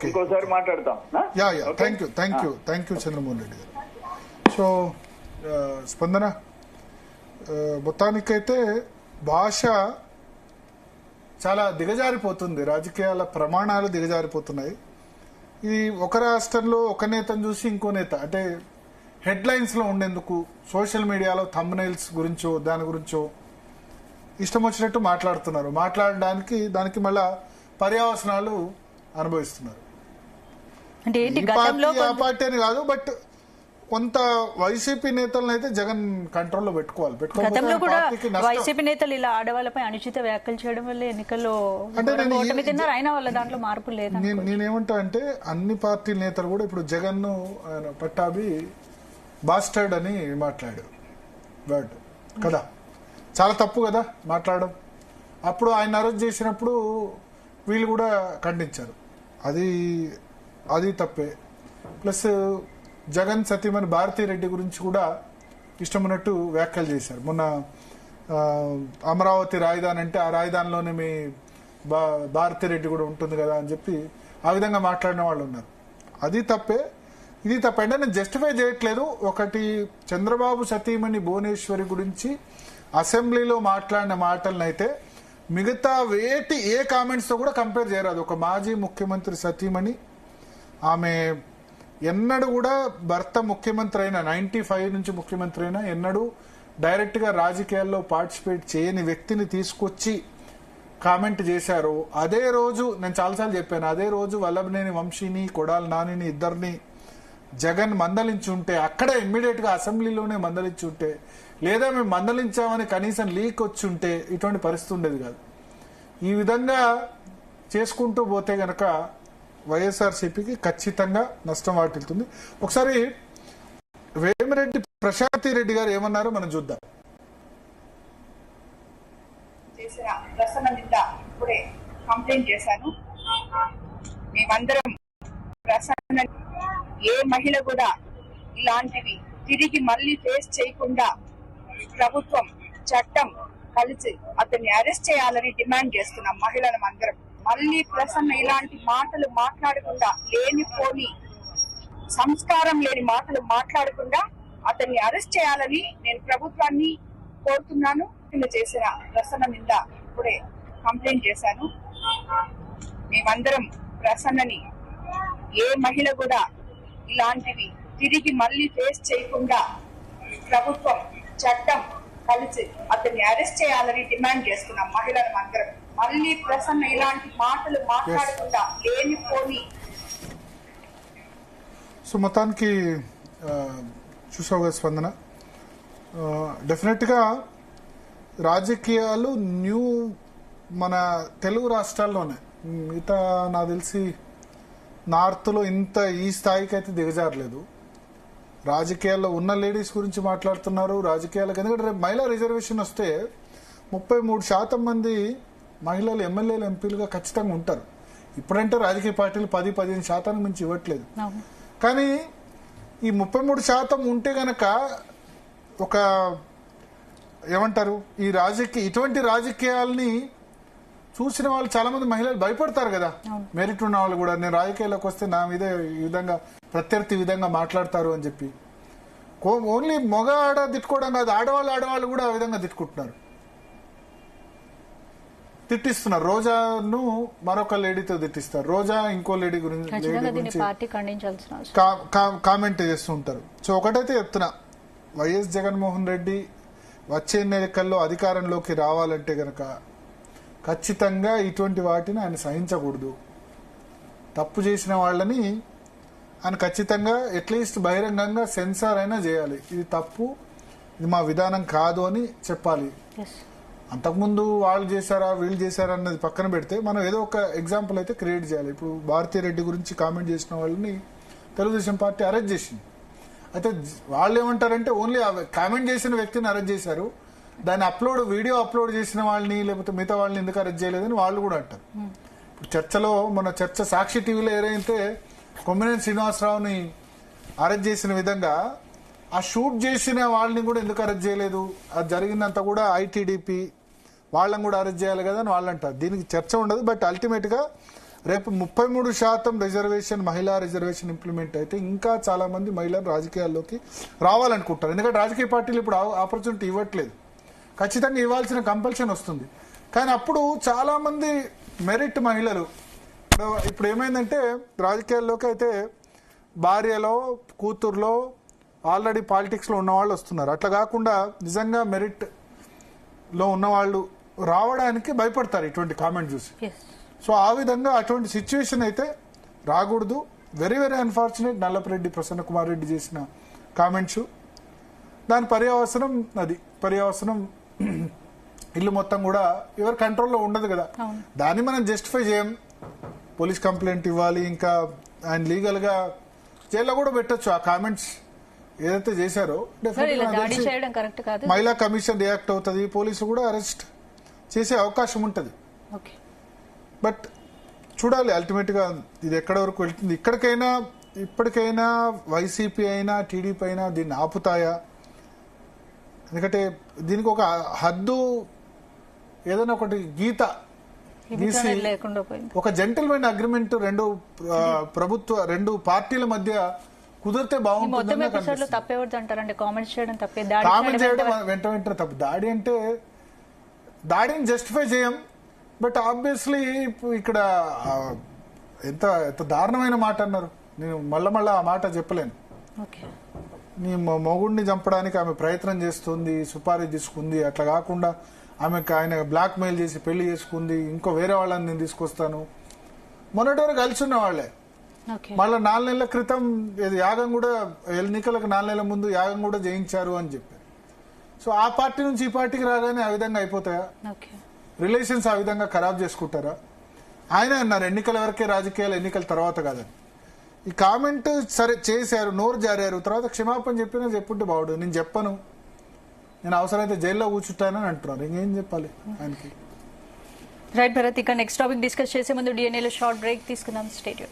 ఇంకోసారి మాట్లాడతాం. Thank you Chandramohan Reddy గారు. సో స్పందన, మొత్తానికైతే భాష చాలా దిగజారిపోతుంది, రాజకీయాల ప్రమాణాలు దిగజారిపోతున్నాయి. ఇది ఒక రాష్ట్రంలో ఒక నేతను చూసి ఇంకో నేత అంటే హెడ్లైన్స్ లో ఉండేందుకు సోషల్ మీడియాలో థంబ్నెయిల్స్ గురించో దాని గురించో ఇష్టం వచ్చినట్టు మాట్లాడుతున్నారు. మాట్లాడడానికి దానికి మళ్ళా పర్యావసనాలు అనుభవిస్తున్నారు. ఆ పార్టీ అని కాదు, బట్ కొంత వైసీపీ నేతలను అయితే జగన్ కంట్రోల్లో పెట్టుకోవాలి. గతంలో కూడా వైసీపీ నేతలు ఇలా ఆడవాళ్ళపై అనుచిత వ్యాఖ్యలు చేయడం వల్ల ఎన్నికల్లో ఓటమి తిన్నారు. అయినా వాళ్ళ దాంట్లో మార్పు లేదు. నేనేమంటా అంటే అన్ని పార్టీ నేతలు కూడా ఇప్పుడు జగన్ ను పట్టాభి బాస్టర్డ్ అని మాట్లాడారు వర్డ్ కదా, చాలా తప్పు కదా మాట్లాడడం. అప్పుడు ఆయన అరెస్ట్ చేసినప్పుడు వీళ్ళు కూడా ఖండించారు, అది తప్పే. ప్లస్ జగన్ సతీమణి భారతీరెడ్డి గురించి కూడా ఇష్టమున్నట్టు వ్యాఖ్యలు చేశారు. మొన్న అమరావతి రాజధాని అంటే ఆ రాజధానిలోనే మీ భారతీరెడ్డి కూడా ఉంటుంది కదా అని చెప్పి ఆ విధంగా మాట్లాడిన వాళ్ళు ఉన్నారు. అది తప్పే, ఇది తప్పే. అంటే నేను జస్టిఫై చేయట్లేదు. ఒకటి, చంద్రబాబు సతీమణి భువనేశ్వరి గురించి అసెంబ్లీలో మాట్లాడిన మాటలను అయితే మిగతా ఏ కామెంట్స్ తో కూడా కంపేర్ చేయరాదు. ఒక మాజీ ముఖ్యమంత్రి సతీమణి, ఆమె ఎన్నడూ కూడా భర్త ముఖ్యమంత్రి అయినా 95 నుంచి ముఖ్యమంత్రి అయినా ఎన్నడూ డైరెక్ట్ గా రాజకీయాల్లో పార్టిసిపేట్ చేయని వ్యక్తిని తీసుకొచ్చి కామెంట్ చేశారు. అదే రోజు నేను చాలాసార్లు చెప్పాను, అదే రోజు వల్లభనేని వంశీని కొడాలి నానిని ఇద్దరిని జగన్ మందలించి ఉంటే, అక్కడే ఇమ్మీడియట్ గా అసెంబ్లీలోనే మందలించి ఉంటే, లేదా మేము మందలించామని కనీసం లీక్ వచ్చి ఉంటే ఇటువంటి పరిస్థితి ఉండేది కాదు. ఈ విధంగా చేసుకుంటూ పోతే గనక వైఎస్ఆర్సీపీకి ఖచ్చితంగా నష్టం వాటిల్తుంది. ఒకసారి వేమిరెడ్డి ప్రశాంతి రెడ్డి గారు ఏమన్నారో మనం చూద్దాం. ఇప్పుడే కంప్లైంట్ చేశాను. మేమందరం ప్రసన్న, ఏ మహిళ కూడా ఇలాంటివి తిరిగి మళ్ళీ ఫేస్ చేయకుండా ప్రభుత్వం చట్టం కలిసి అతన్ని అరెస్ట్ చేయాలని డిమాండ్ చేస్తున్నాం. మహిళలం అందరం మళ్ళీ ప్రసన్న ఇలాంటి మాటలు మాట్లాడకుండా, లేనిపోని సంస్కారం లేని మాటలు మాట్లాడకుండా అతన్ని అరెస్ట్ చేయాలని నేను ప్రభుత్వాన్ని కోరుతున్నాను. చేసిన ప్రసన్న మీద ఇప్పుడే కంప్లైంట్ చేశాను. మేమందరం ప్రసన్నని, ఏ మహిళ కూడా ఇలాంటివి తిరిగి మళ్ళీ ఫేస్ చేయకుండా ప్రభుత్వం చట్టం కలిసి అతన్ని అరెస్ట్ చేయాలని డిమాండ్ చేస్తున్నాం. మహిళలం అందరం మళ్ళీ ప్రసన్న ఇలాంటి మాటలు మాట్లాడకుండా, లేనిపోని. సో మొత్తానికి చూసావు కదా స్పందన, డెఫినెట్ గా రాజకీయాలు మన తెలుగు రాష్ట్రాల్లోనే, మిగతా నాకు తెలిసి నార్త్ లో ఇంత ఈ స్థాయికి అయితే దిగజారలేదు. రాజకీయాల్లో ఉన్న లేడీస్ గురించి మాట్లాడుతున్నారు. రాజకీయాలకు ఎందుకంటే రేపు మహిళా రిజర్వేషన్ వస్తే 33% మంది మహిళలు ఎమ్మెల్యేలు ఎంపీలుగా ఖచ్చితంగా ఉంటారు. ఇప్పుడంటే రాజకీయ పార్టీలు 10-15% మించి ఇవ్వట్లేదు. కానీ ఈ 33% ఉంటే గనక ఒక ఏమంటారు, ఇటువంటి రాజకీయాల్ని చూసిన వాళ్ళు చాలా మంది మహిళలు భయపడతారు కదా. మెరిట్ ఉన్న వాళ్ళు కూడా నేను రాజకీయాల్లోకి వస్తే నా మీద ఈ విధంగా ప్రత్యర్థి విధంగా మాట్లాడతారు అని చెప్పి ఓన్లీ మగ ఆడ తిట్టుకోవడం కాదు, ఆడవాళ్ళు కూడా ఆ విధంగా తిట్టిస్తున్నారు. రోజాను మరొక లేడీతో తిట్టిస్తారు, రోజా ఇంకో లేడీ గురించి కామెంట్ చేస్తూ ఉంటారు. సో ఒకటైతే చెప్తున్నా, వైఎస్ జగన్మోహన్ రెడ్డి వచ్చే ఎన్నికల్లో అధికారంలోకి రావాలంటే గనక ఖచ్చితంగా ఇటువంటి వాటిని ఆయన సహించకూడదు. తప్పు చేసిన వాళ్ళని ఆయన ఖచ్చితంగా అట్లీస్ట్ బహిరంగంగా సెన్సార్ అయినా చేయాలి. ఇది తప్పు, ఇది మా విధానం కాదు అని చెప్పాలి. అంతకుముందు వాళ్ళు చేశారా వీళ్ళు చేశారా అన్నది పక్కన పెడితే మనం ఏదో ఒక ఎగ్జాంపుల్ అయితే క్రియేట్ చేయాలి. ఇప్పుడు భారతీరెడ్డి గురించి కామెంట్ చేసిన వాళ్ళని తెలుగుదేశం పార్టీ అరెస్ట్ చేసింది. అయితే వాళ్ళు ఏమంటారంటే ఓన్లీ కామెంట్ చేసిన వ్యక్తిని అరెస్ట్ చేశారు, దాన్ని వీడియో అప్లోడ్ చేసిన వాళ్ళని లేకపోతే మిగతా వాళ్ళని ఎందుకు అరెస్ట్ చేయలేదని వాళ్ళు కూడా అంటారు. ఇప్పుడు చర్చలో మన చర్చ సాక్షి టీవీలో ఏదైతే కొమ్మినేని శ్రీనివాసరావుని అరెస్ట్ చేసిన విధంగా ఆ షూట్ చేసిన వాళ్ళని కూడా ఎందుకు అరెస్ట్ చేయలేదు, అది జరిగిందంతా కూడా ఐటీడీపీ వాళ్ళని కూడా అరెస్ట్ చేయాలి కదా అని వాళ్ళు అంటారు. దీనికి చర్చ ఉండదు. బట్ అల్టిమేట్ గా రేపు 33% రిజర్వేషన్, మహిళా రిజర్వేషన్ ఇంప్లిమెంట్ అయితే ఇంకా చాలా మంది మహిళలు రాజకీయాల్లోకి రావాలనుకుంటారు. ఎందుకంటే రాజకీయ పార్టీలు ఇప్పుడు ఆపర్చునిటీ ఇవ్వట్లేదు, ఖచ్చితంగా ఇవ్వాల్సిన కంపల్షన్ వస్తుంది. కానీ అప్పుడు చాలా మంది మెరిట్ మహిళలు ఇప్పుడు ఏమైందంటే రాజకీయాల్లోకి అయితే భార్యలో, కూతుర్లో ఆల్రెడీ పాలిటిక్స్లో ఉన్నవాళ్ళు వస్తున్నారు. అట్లా కాకుండా నిజంగా మెరిట్లో ఉన్నవాళ్ళు రావడానికి భయపడతారు ఇటువంటి కామెంట్ చూసి. సో ఆ విధంగా అటువంటి సిచ్యువేషన్ అయితే రాకూడదు. Very very unfortunate Nallapareddy Prasanna Kumar Reddy చేసిన కామెంట్స్. దాని పర్యవసనం ఇల్లు మొత్తం కూడా ఎవరి కంట్రోల్లో ఉండదు కదా, దాన్ని మనం జస్టిఫై చేయం. పోలీస్ కంప్లైంట్ ఇవ్వాలి, ఇంకా ఆయన లీగల్గా జైల్లో కూడా పెట్టొచ్చు. ఆ కామెంట్స్ ఏదైతే చేశారో మహిళా కమిషన్ రియాక్ట్ అవుతుంది, పోలీసు కూడా అరెస్ట్ చేసే అవకాశం ఉంటుంది. బట్ చూడాలి అల్టిమేట్ గా ఇది ఎక్కడి వరకు వెళ్తుంది. ఇప్పటికైనా వైసీపీ అయినా టీడీపీ అయినా దీన్ని ఆపుతాయా? ఎందుకంటే దీనికి ఒక హద్దు, ఏదైనా ఒకటి గీత గీసి ఒక జెంటిల్మెన్ అగ్రిమెంట్ రెండు పార్టీల మధ్య కుదిరితే బాగుంటుంది. కామెంట్ చేయడం వెంట వెంటనే తప్పు. దాడిని జస్టిఫై చేయం. బట్ ఆబ్వియస్లీ ఇక్కడ ఎంత దారుణమైన మాట అన్నారు. నేను మళ్ళా ఆ మాట చెప్పలేను. నీ మొగుడిని చంపడానికి ఆమె ప్రయత్నం చేస్తుంది, సుపారీ తీసుకుంది. అట్లా కాకుండా ఆయన బ్లాక్ మెయిల్ చేసి పెళ్లి చేసుకుంది, ఇంకో వేరే వాళ్ళని నేను తీసుకొస్తాను. మొన్నటి వరకు కలిసి ఉన్న వాళ్లే మళ్ళీ 4 నెలల క్రితం యాగం కూడా, ఎన్నికలకు 4 నెలల ముందు యాగం కూడా చేయించారు అని చెప్పారు. సో ఆ పార్టీ నుంచి ఈ పార్టీకి రాగానే ఆ విధంగా అయిపోతాయా? రిలేషన్స్ ఆ విధంగా ఖరాబ్ చేసుకుంటారా? ఆయన అన్నారు ఎన్నికల వరకే రాజకీయాలు, ఎన్నికల తర్వాత కాదని. ఈ కామెంట్ సరే చేశారు, నోరు జారారు, తర్వాత క్షమాపణ చెప్పినా చెప్పుంటే బాగుండు. నేను చెప్పను, నేను అవసరమైతే జైల్లో కూర్చుంటానని అంటున్నారు. ఇంకేం చెప్పాలి ఆయనకి? రైట్ భరత్, ఇక నెక్స్ట్ టాపిక్ డిస్కస్ చేసే ముందు DNA లో షార్ట్ బ్రేక్ తీసుకుందాం. స్టేడియం.